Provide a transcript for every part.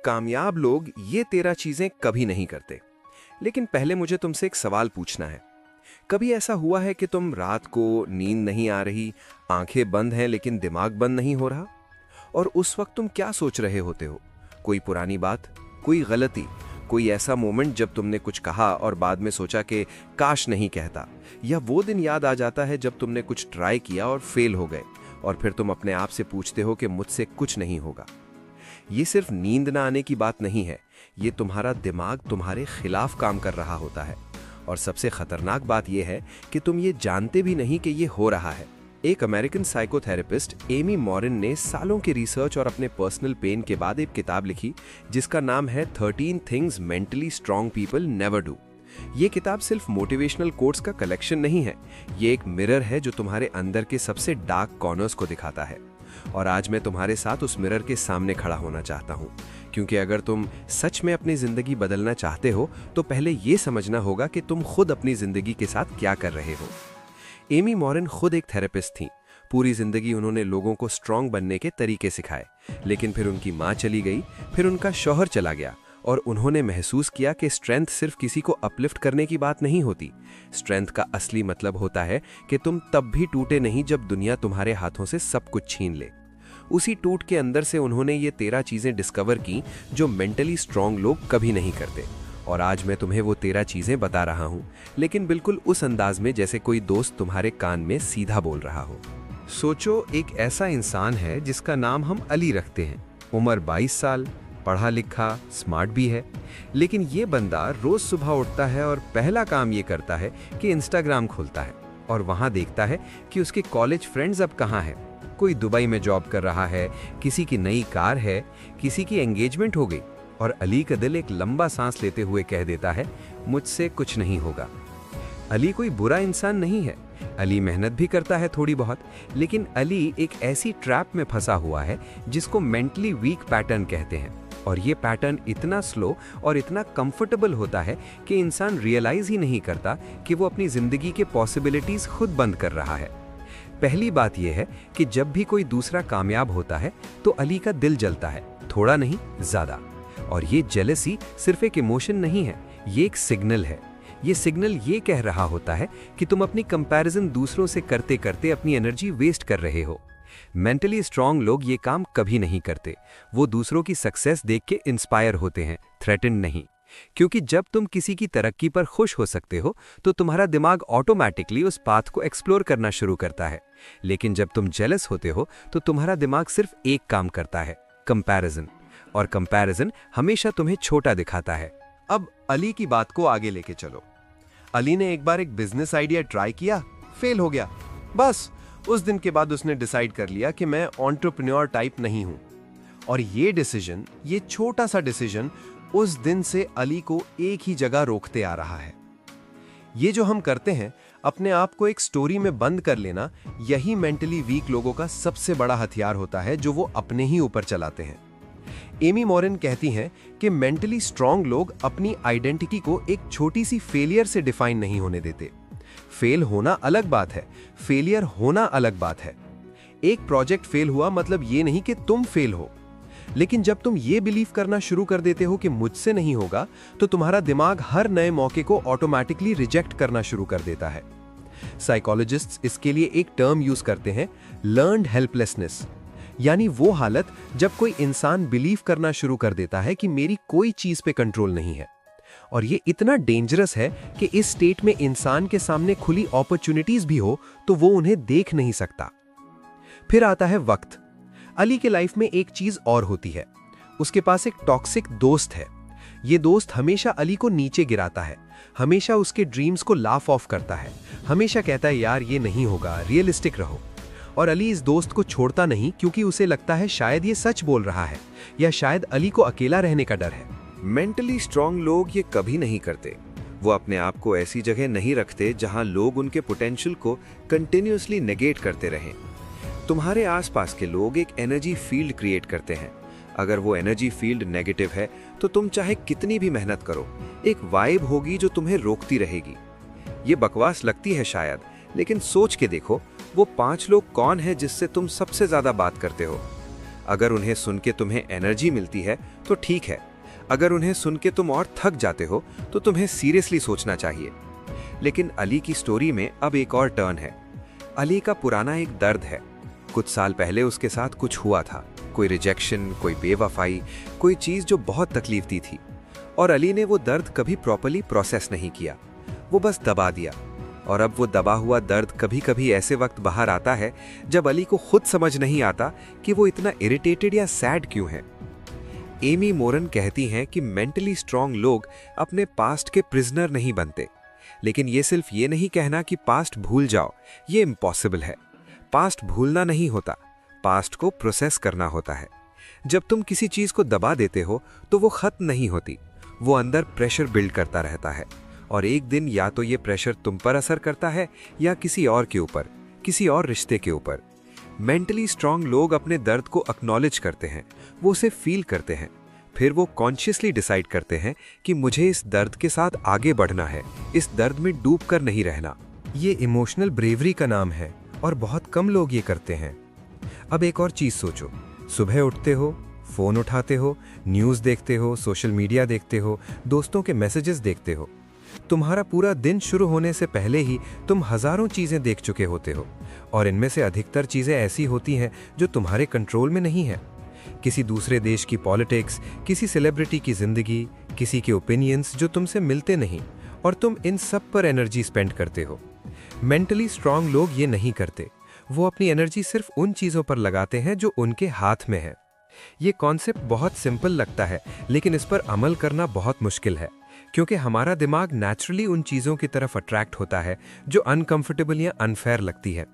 कामयाब लोग ये 13 चीजें कभी नहीं करते। लेकिन पहले मुझे तुमसे एक सवाल पूछना है। कभी ऐसा हुआ है कि तुम रात को नींद नहीं आ रही, आंखें बंद हैं लेकिन दिमाग बंद नहीं हो रहा? और उस वक्त तुम क्या सोच रहे होते हो? कोई पुरानी बात, कोई गलती, कोई ऐसा मोमेंट जब तुमने कुछ कहा और बाद में सोचा कि काश नहीं कहता, या वो दिन याद आ जाता है जब तुमने कुछ ट्राई किया और फेल हो गए और फिर तुम अपने आप से पूछते हो कि मुझसे कुछ नहीं होगा। ये सिर्फ नींद ना आने की बात नहीं है, ये तुम्हारा दिमाग तुम्हारे खिलाफ काम कर रहा होता है। और सबसे खतरनाक बात यह है कि तुम ये जानते भी नहीं कि ये हो रहा है। एक अमेरिकन साइकोथेरेपिस्ट एमी मॉरिन ने सालों के रिसर्च और अपने पर्सनल पेन के बाद एक किताब लिखी जिसका नाम है 13 things mentally strong people never do. ये किताब सिर्फ मोटिवेशनल कोट्स का कलेक्शन नहीं है, ये एक मिरर है जो तुम्हारे अंदर के सबसे डार्क कॉर्नर्स को दिखाता है। और आज मैं तुम्हारे साथ उस मिरर के सामने खड़ा होना चाहता हूँ, क्योंकि अगर तुम सच में अपनी जिंदगी बदलना चाहते हो तो पहले ये समझना होगा कि तुम खुद अपनी जिंदगी के साथ क्या कर रहे हो। एमी मॉरिन खुद एक थेरेपिस्ट थी। पूरी जिंदगी उन्होंने लोगों को स्ट्रांग बनने के तरीके सिखाए, लेकिन फिर उनकी माँ चली गई, फिर उनका शौहर चला गया और उन्होंने महसूस किया कि स्ट्रेंथ सिर्फ किसी को अपलिफ्ट करने की बात नहीं होती। स्ट्रेंथ का असली मतलब होता है कि तुम तब भी टूटे नहीं जब दुनिया तुम्हारे हाथों से सब कुछ छीन ले। उसी टूट के अंदर से उन्होंने ये 13 चीजें डिस्कवर की जो मेंटली स्ट्रांग लोग कभी नहीं करते। और आज मैं तुम्हें वो 13 चीजें बता रहा हूँ, लेकिन बिल्कुल उस अंदाज में जैसे कोई दोस्त तुम्हारे कान में सीधा बोल रहा हो। सोचो, एक ऐसा इंसान है जिसका नाम हम अली रखते हैं। उम्र 22 साल, पढ़ा लिखा, स्मार्ट भी है। लेकिन ये बंदा रोज सुबह उठता है और पहला काम ये करता है कि इंस्टाग्राम खोलता है और वहां देखता है कि उसके कॉलेज फ्रेंड्स अब कहाँ हैं। कोई दुबई में जॉब कर रहा है, किसी की नई कार है, किसी की एंगेजमेंट हो गई। और अली का दिल एक लंबा सांस लेते हुए कह देता है, मुझसे कुछ नहीं होगा। अली कोई बुरा इंसान नहीं है, अली मेहनत भी करता है थोड़ी बहुत, लेकिन अली एक ऐसी ट्रैप में फंसा हुआ है जिसको मेंटली वीक पैटर्न कहते हैं। और ये पैटर्न इतना स्लो और इतना कंफर्टेबल होता है कि इंसान रियलाइज ही नहीं करता कि वो अपनी जिंदगी के पॉसिबिलिटीज खुद बंद कर रहा है। पहली बात यह है कि जब भी कोई दूसरा कामयाब होता है तो अली का दिल जलता है, थोड़ा नहीं ज्यादा। और ये जेलसी सिर्फ एक इमोशन नहीं है, ये एक सिग्नल है। ये सिग्नल ये कह रहा होता है कि तुम अपनी कंपैरिजन दूसरों से करते करते अपनी एनर्जी वेस्ट कर रहे हो। मेंटली स्ट्रांग लोग ये काम कभी नहीं करते। वो दूसरों की सक्सेस देख के इंस्पायर होते हैं, थ्रेटन नहीं। क्योंकि जब तुम किसी की तरक्की पर खुश हो सकते हो तो तुम्हारा दिमाग ऑटोमेटिकली उस पाथ को एक्सप्लोर करना शुरू करता है। लेकिन जब तुम जेलस होते हो तो तुम्हारा दिमाग सिर्फ एक काम करता है, कंपैरिजन। और कंपैरिजन हमेशा तुम्हें छोटा दिखाता है। अब अली की बात को आगे लेके चलो। अली ने एक बार एक बिजनेस आइडिया ट्राई किया, फेल हो गया। बस उस दिन के बाद उसने डिसाइड कर लिया कि मैं एंटरप्रेन्योर टाइप नहीं हूं। और ये डिसीजन, ये छोटा सा डिसीजन उस दिन से अली को एक ही जगह रोकते आ रहा है। ये जो हम करते हैं, अपने आप को एक स्टोरी में बंद कर लेना, यही मेंटली वीक लोगों का सबसे बड़ा हथियार होता है जो वो अपने ही ऊपर चलाते हैं। एमी मॉरिन कहती हैं कि मेंटली स्ट्रांग लोग अपनी आइडेंटिटी को एक छोटी सी फेलियर से डिफाइन नहीं होने देते। फेल होना अलग बात है, फेलियर होना अलग बात है। एक प्रोजेक्ट फेल हुआ मतलब ये नहीं कि तुम फेल हो। लेकिन जब तुम ये बिलीव करना शुरू कर देते हो कि मुझसे नहीं होगा, तो तुम्हारा दिमाग हर नए मौके को ऑटोमेटिकली रिजेक्ट करना शुरू कर देता है। साइकोलॉजिस्ट्स इसके लिए एक टर्म यूज करते हैं, लर्न्ड हेल्पलेसनेस। यानी वो हालत जब कोई इंसान बिलीव करना शुरू कर देता है कि मेरी कोई चीज पे कंट्रोल नहीं है। और ये इतना डेंजरस है कि इस स्टेट में इंसान के सामने खुली अपॉर्चुनिटीज भी हो तो वो उन्हें देख नहीं सकता। फिर आता है वक्त। अली के लाइफ में एक चीज और होती है, उसके पास एक टॉक्सिक दोस्त है। ये दोस्त हमेशा अली को नीचे गिराता है, हमेशा उसके ड्रीम्स को लाफ ऑफ करता है, हमेशा कहता है यार ये नहीं होगा, रियलिस्टिक रहो। और अली इस दोस्त को छोड़ता नहीं क्योंकि उसे लगता है शायद ये सच बोल रहा है, या शायद अली को अकेला रहने का डर है। मेंटली स्ट्रांग लोग ये कभी नहीं करते। वो अपने आप को ऐसी जगह नहीं रखते जहां लोग उनके पोटेंशियल को कंटिन्यूअसली नेगेट करते रहें। तुम्हारे आसपास के लोग एक एनर्जी फील्ड क्रिएट करते हैं। अगर वो एनर्जी फील्ड नेगेटिव है तो तुम चाहे कितनी भी मेहनत करो, एक वाइब होगी जो तुम्हें रोकती रहेगी। ये बकवास लगती है शायद, लेकिन सोच के देखो, वो 5 लोग कौन है जिससे तुम सबसे ज्यादा बात करते हो? अगर उन्हें सुन के तुम्हें एनर्जी मिलती है तो ठीक है, अगर उन्हें सुन के तुम और थक जाते हो तो तुम्हें सीरियसली सोचना चाहिए। लेकिन अली की स्टोरी में अब एक और टर्न है। अली का पुराना एक दर्द है। कुछ साल पहले उसके साथ कुछ हुआ था, कोई रिजेक्शन, कोई बेवफाई, कोई चीज जो बहुत तकलीफ दी थी, और अली ने वो दर्द कभी प्रॉपर्ली प्रोसेस नहीं किया, वो बस दबा दिया। और अब वो दबा हुआ दर्द कभी कभी ऐसे वक्त बाहर आता है जब अली को खुद समझ नहीं आता कि वो इतना इरिटेटेड या सैड क्यों है। एमी मोरन कहती हैं कि मेंटली स्ट्रांग लोग अपने पास्ट के प्रिजनर नहीं बनते, लेकिन ये सिर्फ ये नहीं कहना कि पास्ट भूल जाओ, ये इम्पॉसिबल है। पास्ट भूलना नहीं होता, पास्ट को प्रोसेस करना होता है। जब तुम किसी चीज को दबा देते हो तो वो खत्म नहीं होती, वो अंदर प्रेशर बिल्ड करता रहता है, और एक दिन या तो ये प्रेशर तुम पर असर करता है या किसी और के ऊपर, किसी और रिश्ते के ऊपर। मेंटली स्ट्रांग लोग अपने दर्द को एक्नॉलेज करते हैं, वो उसे फील करते हैं, फिर वो कॉन्शियसली डिसाइड करते हैं कि मुझे इस दर्द के साथ आगे बढ़ना है, इस दर्द में डूब कर नहीं रहना। ये इमोशनल ब्रेवरी का नाम है और बहुत कम लोग ये करते हैं। अब एक और चीज सोचो, सुबह उठते हो, फोन उठाते हो, न्यूज़ देखते हो, सोशल मीडिया देखते हो, दोस्तों के मैसेजेस देखते हो। तुम्हारा पूरा दिन शुरू होने से पहले ही तुम हजारों चीजें देख चुके होते हो, और इनमें से अधिकतर चीजें ऐसी होती हैं जो तुम्हारे कंट्रोल में नहीं है। किसी दूसरे देश की पॉलिटिक्स, किसी सेलिब्रिटी की जिंदगी, किसी के ओपिनियंस जो तुमसे मिलते नहीं, और तुम इन सब पर एनर्जी स्पेंड करते हो। मेंटली स्ट्रांग लोग ये नहीं करते, वो अपनी एनर्जी सिर्फ उन चीजों पर लगाते हैं जो उनके हाथ में है। ये कॉन्सेप्ट बहुत सिंपल लगता है, लेकिन इस पर अमल करना बहुत मुश्किल है, क्योंकि हमारा दिमाग नेचुरली उन चीजों की तरफ अट्रैक्ट होता है जो अनकंफर्टेबल या अनफेयर लगती है।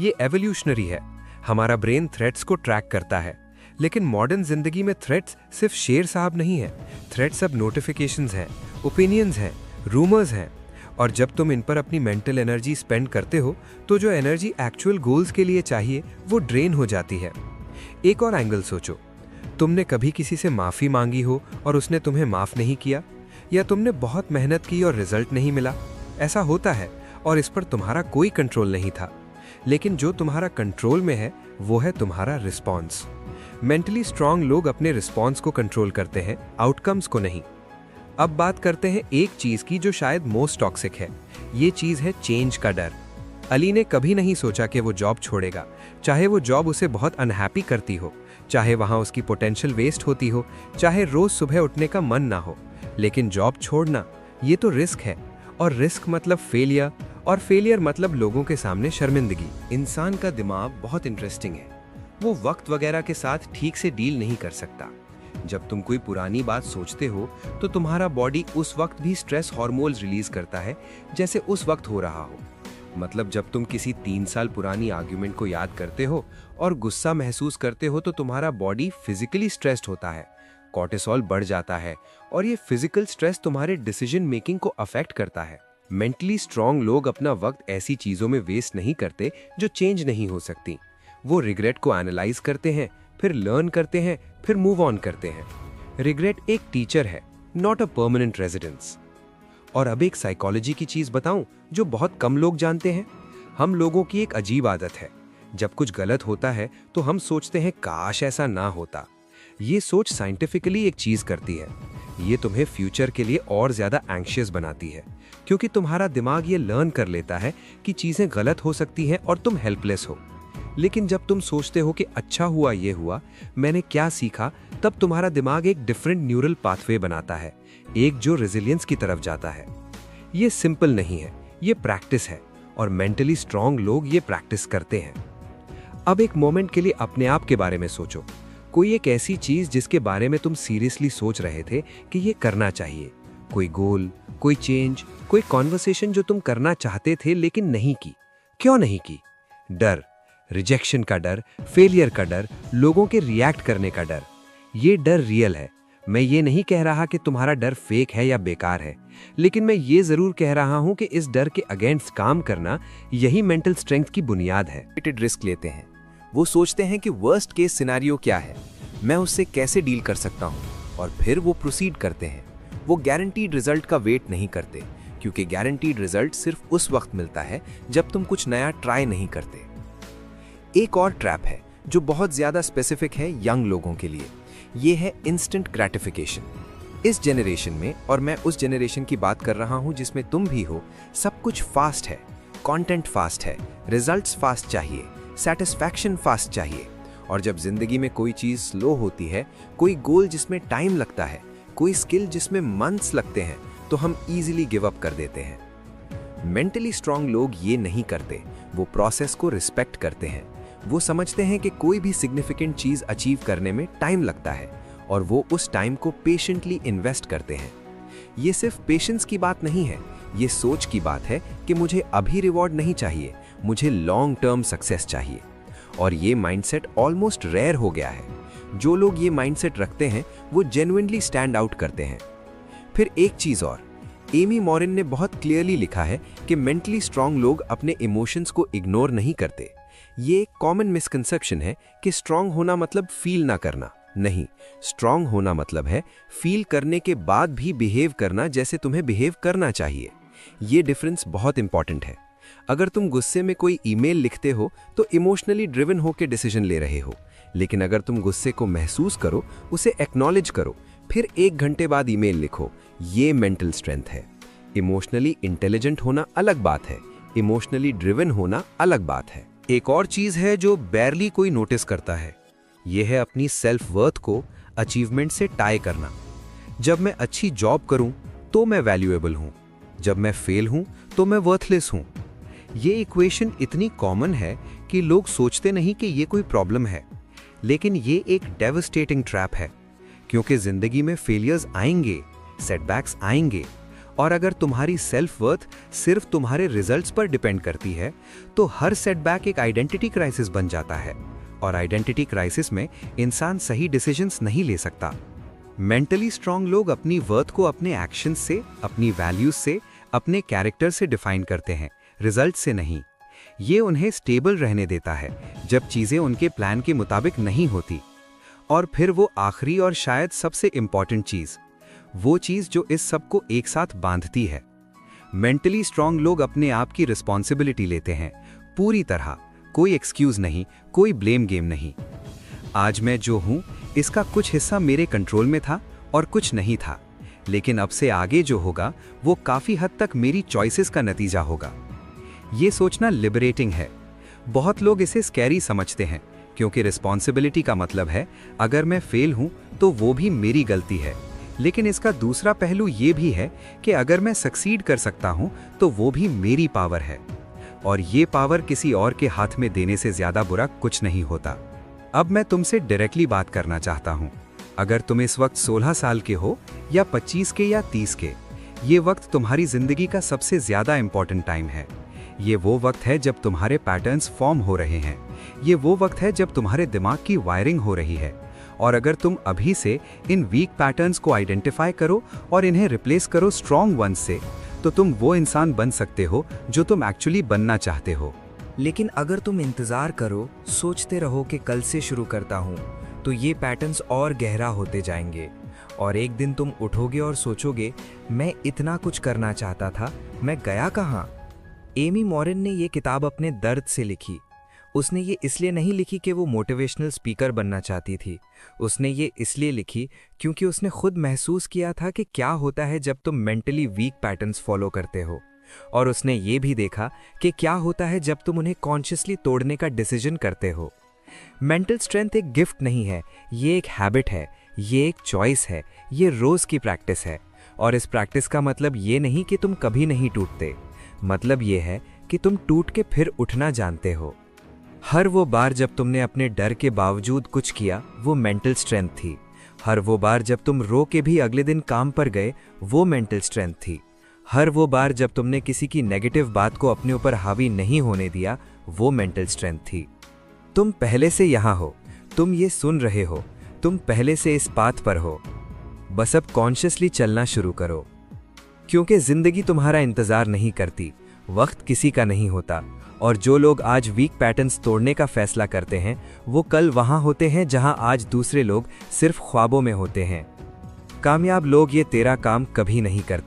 ये एवोल्यूशनरी है। हमारा ब्रेन थ्रेट्स को ट्रैक करता है, लेकिन मॉडर्न जिंदगी में थ्रेट्स सिर्फ शेर साहब नहीं है। थ्रेट्स अब नोटिफिकेशंस हैं, ओपिनियंस हैं, रूमर्स हैं, और जब तुम इन पर अपनी मेंटल एनर्जी स्पेंड करते हो तो जो एनर्जी एक्चुअल गोल्स के लिए चाहिए वो ड्रेन हो जाती है। एक और एंगल सोचो, तुमने कभी किसी से माफी मांगी हो और उसने तुम्हें माफ नहीं किया, या तुमने बहुत मेहनत की और रिजल्ट नहीं मिला। ऐसा होता है, और इस पर तुम्हारा कोई कंट्रोल नहीं था, लेकिन जो तुम्हारा कंट्रोल में है वो है तुम्हारा रिस्पॉन्स। मेंटली स्ट्रांग लोग अपने रिस्पॉन्स को कंट्रोल करते हैं, आउटकम्स को नहीं। अब बात करते हैं एक चीज की जो शायद मोस्ट टॉक्सिक है। ये चीज है चेंज का डर। अली ने कभी नहीं सोचा कि वो जॉब छोड़ेगा, चाहे वो जॉब उसे बहुत अनहैप्पी करती हो, चाहे वहां उसकी पोटेंशियल वेस्ट होती हो, चाहे रोज सुबह उठने का मन ना हो। लेकिन जॉब छोड़ना ये तो रिस्क है, और रिस्क मतलब फेलियर, और फेलियर मतलब लोगों के सामने शर्मिंदगी। इंसान का दिमाग बहुत इंटरेस्टिंग है, वो वक्त वगैरह के साथ ठीक से डील नहीं कर सकता। जब तुम कोई पुरानी बात सोचते हो तो तुम्हारा बॉडी उस वक्त भी स्ट्रेस हार्मोन्स रिलीज करता है जैसे उस वक्त हो रहा हो। मतलब जब तुम किसी 3 साल पुरानी आर्ग्यूमेंट को याद करते हो और गुस्सा महसूस करते हो तो तुम्हारा बॉडी फिजिकली स्ट्रेस्ड होता है, कॉर्टिसोल बढ़ जाता है, और ये फिजिकल स्ट्रेस तुम्हारे डिसीजन मेकिंग को अफेक्ट करता है। मेंटली स्ट्रांग लोग अपना वक्त ऐसी चीजों में वेस्ट नहीं करते जो चेंज नहीं हो सकती। वो रिग्रेट को एनालाइज करते हैं, फिर लर्न करते हैं, फिर मूव ऑन करते हैं। रिग्रेट एक टीचर है, नॉट अ परमानेंट रेजिडेंस। और अब एक साइकोलॉजी की चीज बताऊं जो बहुत कम लोग जानते हैं। हम लोगों की एक अजीब आदत है, जब कुछ गलत होता है तो हम सोचते हैं काश ऐसा ना होता। ये सोच साइंटिफिकली एक चीज करती है, ये तुम्हें फ्यूचर के लिए और ज्यादा एंग्शियस बनाती है, क्योंकि तुम्हारा दिमाग ये लर्न कर लेता है कि चीजें गलत हो सकती हैं और तुम हेल्पलेस हो। लेकिन जब तुम सोचते हो कि अच्छा हुआ ये हुआ, मैंने क्या सीखा, तब तुम्हारा दिमाग एक डिफरेंट न्यूरल पाथवे बनाता है, एक जो रेजिलियंस की तरफ जाता है। ये सिंपल नहीं है, ये प्रैक्टिस है, और मेंटली स्ट्रांग लोग ये प्रैक्टिस करते हैं। अब एक मोमेंट के लिए अपने आप के बारे में सोचो, कोई एक ऐसी चीज जिसके बारे में तुम सीरियसली सोच रहे थे कि ये करना चाहिए, कोई गोल, कोई चेंज, कोई कॉन्वर्सेशन जो तुम करना चाहते थे लेकिन नहीं की। क्यों नहीं की? डर, रिजेक्शन का डर, फेलियर का डर, लोगों के रिएक्ट करने का डर। ये डर रियल है। मैं ये नहीं कह रहा कि तुम्हारा डर फेक है या बेकार है, लेकिन मैं ये जरूर कह रहा हूं कि इस डर के अगेंस्ट काम करना यही मेंटल स्ट्रेंथ की बुनियाद है। रिस्क लेते हैं, वो सोचते हैं कि वर्स्ट केस सिनेरियो क्या है, मैं उससे कैसे डील कर सकता हूं, और फिर वो प्रोसीड करते हैं। वो गारंटीड रिजल्ट का वेट नहीं करते, क्योंकि गारंटीड रिजल्ट सिर्फ उस वक्त मिलता है जब तुम कुछ नया ट्राई नहीं करते। एक और ट्रैप है जो बहुत ज़्यादा स्पेसिफिक है यंग लोगों के लिए। ये है इंस्टेंट ग्रैटिफिकेशन। इस जनरेशन में, और मैं उस जनरेशन की बात कर रहा हूँ जिसमें तुम भी हो, सब कुछ फास्ट है, कंटेंट फास्ट है, रिजल्ट्स फास्ट चाहिए, सेटिस्फैक्शन फास्ट चाहिए। और जब जिंदगी में कोई चीज़ स्लो होती है, कोई गोल जिसमें टाइम लगता है, कोई स्किल जिसमें मंथ्स लगते हैं, तो हम इजीली गिव अप कर देते हैं। मेंटली स्ट्रांग लोग ये नहीं करते, वो प्रोसेस को रिस्पेक्ट करते हैं। वो समझते हैं कि कोई भी सिग्निफिकेंट चीज़ अचीव करने में टाइम लगता है और वो उस टाइम को पेशेंटली इन्वेस्ट करते हैं। ये सिर्फ पेशेंस की बात नहीं है, ये सोच की बात है कि मुझे अभी रिवॉर्ड नहीं चाहिए, मुझे लॉन्ग टर्म सक्सेस चाहिए। और ये माइंडसेट ऑलमोस्ट रेयर हो गया है। जो लोग ये माइंडसेट रखते हैं वो जेन्युइनली स्टैंड आउट करते हैं। फिर एक चीज़ और, एमी मॉरिन ने बहुत क्लियरली लिखा है कि मेंटली स्ट्रांग लोग अपने इमोशंस को इग्नोर नहीं करते। ये एक कॉमन मिसकंसेप्शन है कि स्ट्रांग होना मतलब फील ना करना। नहीं, स्ट्रांग होना मतलब है फील करने के बाद भी बिहेव करना जैसे तुम्हें बिहेव करना चाहिए। ये डिफरेंस बहुत इंपॉर्टेंट है। अगर तुम गुस्से में कोई ईमेल लिखते हो तो इमोशनली ड्रिवन होकर डिसीजन ले रहे हो, लेकिन अगर तुम गुस्से को महसूस करो, उसे एक्नॉलेज करो, फिर 1 घंटे बाद ईमेल लिखो, ये मेंटल स्ट्रेंथ है। इमोशनली इंटेलिजेंट होना अलग बात है, इमोशनली ड्रिवन होना अलग बात है। एक और चीज़ है जो बैरली कोई नोटिस करता है, यह है अपनी सेल्फ वर्थ को अचीवमेंट से टाई करना। जब मैं अच्छी जॉब करूं तो मैं वैल्यूएबल हूं, जब मैं फेल हूं तो मैं वर्थलेस हूं। ये इक्वेशन इतनी कॉमन है कि लोग सोचते नहीं कि ये कोई प्रॉब्लम है, लेकिन ये एक डेवस्टेटिंग ट्रैप है, क्योंकि जिंदगी में फेलियर्स आएंगे, सेटबैक्स आएंगे, और अगर तुम्हारी सेल्फ वर्थ सिर्फ तुम्हारे रिजल्ट्स पर डिपेंड करती है तो हर सेटबैक एक आइडेंटिटी क्राइसिस बन जाता है, और आइडेंटिटी क्राइसिस में इंसान सही डिसीजंस नहीं ले सकता। मेंटली स्ट्रांग लोग अपनी वर्थ को अपने एक्शंस से, अपनी वैल्यूज से, अपने कैरेक्टर से डिफाइन करते हैं, रिजल्ट से नहीं। ये उन्हें स्टेबल रहने देता है जब चीजें उनके प्लान के मुताबिक नहीं होती। और फिर वो आखिरी और शायद सबसे इंपॉर्टेंट चीज, वो चीज जो इस सब को एक साथ बांधती है। मेंटली स्ट्रांग लोग अपने आप की रिस्पॉन्सिबिलिटी लेते हैं पूरी तरह, कोई एक्सक्यूज नहीं, कोई ब्लेम गेम नहीं। आज मैं जो हूं इसका कुछ हिस्सा मेरे कंट्रोल में था और कुछ नहीं था, लेकिन अब से आगे जो होगा वो काफी हद तक मेरी चॉइसेस का नतीजा होगा। ये सोचना लिबरेटिंग है। बहुत लोग इसे स्कैरी समझते हैं, क्योंकि रिस्पॉन्सिबिलिटी का मतलब है अगर मैं फेल हूं तो वो भी मेरी गलती है। लेकिन इसका दूसरा पहलू ये भी है कि अगर मैं सक्सीड कर सकता हूं तो वो भी मेरी पावर है, और ये पावर किसी और के हाथ में देने से ज्यादा बुरा कुछ नहीं होता। अब मैं तुमसे डायरेक्टली बात करना चाहता हूं। अगर तुम इस वक्त 16 साल के हो या 25 के या 30 के, ये वक्त तुम्हारी जिंदगी का सबसे ज्यादा इंपॉर्टेंट टाइम है। ये वो वक्त है जब तुम्हारे पैटर्न्स फॉर्म हो रहे हैं। ये वो वक्त है जब तुम्हारे दिमाग की वायरिंग हो रही है। और अगर तुम अभी से इन वीक पैटर्न्स को आइडेंटिफाई करो और इन्हें रिप्लेस करो स्ट्रॉन्ग वंस से, तो तुम वो इंसान बन सकते हो जो तुम एक्चुअली बनना चाहते हो। लेकिन अगर तुम इंतज़ार करो, सोचते रहो कि कल से शुरू करता हूँ, तो ये पैटर्न्स और गहरा होते जाएंगे, और एक दिन तुम उठोगे और सोचोगे, मैं इतना कुछ करना चाहता था, मैं गया कहाँ। एमी मॉरिन ने ये किताब अपने दर्द से लिखी। उसने ये इसलिए नहीं लिखी कि वो मोटिवेशनल स्पीकर बनना चाहती थी। उसने ये इसलिए लिखी क्योंकि उसने खुद महसूस किया था कि क्या होता है जब तुम मेंटली वीक पैटर्न्स फॉलो करते हो, और उसने ये भी देखा कि क्या होता है जब तुम उन्हें कॉन्शियसली तोड़ने का डिसीजन करते हो। मेंटल स्ट्रेंथ एक गिफ्ट नहीं है, ये एक हैबिट है, ये एक चॉइस है, ये रोज की प्रैक्टिस है। और इस प्रैक्टिस का मतलब ये नहीं कि तुम कभी नहीं टूटते, मतलब ये है कि तुम टूट के फिर उठना जानते हो। हर वो बार जब तुमने अपने डर के बावजूद कुछ किया, वो मेंटल स्ट्रेंथ थी। हर वो बार जब तुम रो के भी अगले दिन काम पर गए, वो मेंटल स्ट्रेंथ थी। हर वो बार जब तुमने किसी की नेगेटिव बात को अपने ऊपर हावी नहीं होने दिया, वो मेंटल स्ट्रेंथ थी। तुम पहले से यहाँ हो, तुम ये सुन रहे हो, तुम पहले से इस पाथ पर हो। बस अब कॉन्शियसली चलना शुरू करो, क्योंकि जिंदगी तुम्हारा इंतजार नहीं करती, वक्त किसी का नहीं होता। और जो लोग आज वीक पैटर्न्स तोड़ने का फैसला करते हैं, वो कल वहां होते हैं जहां आज दूसरे लोग सिर्फ ख्वाबों में होते हैं। कामयाब लोग ये तेरा काम कभी नहीं करते।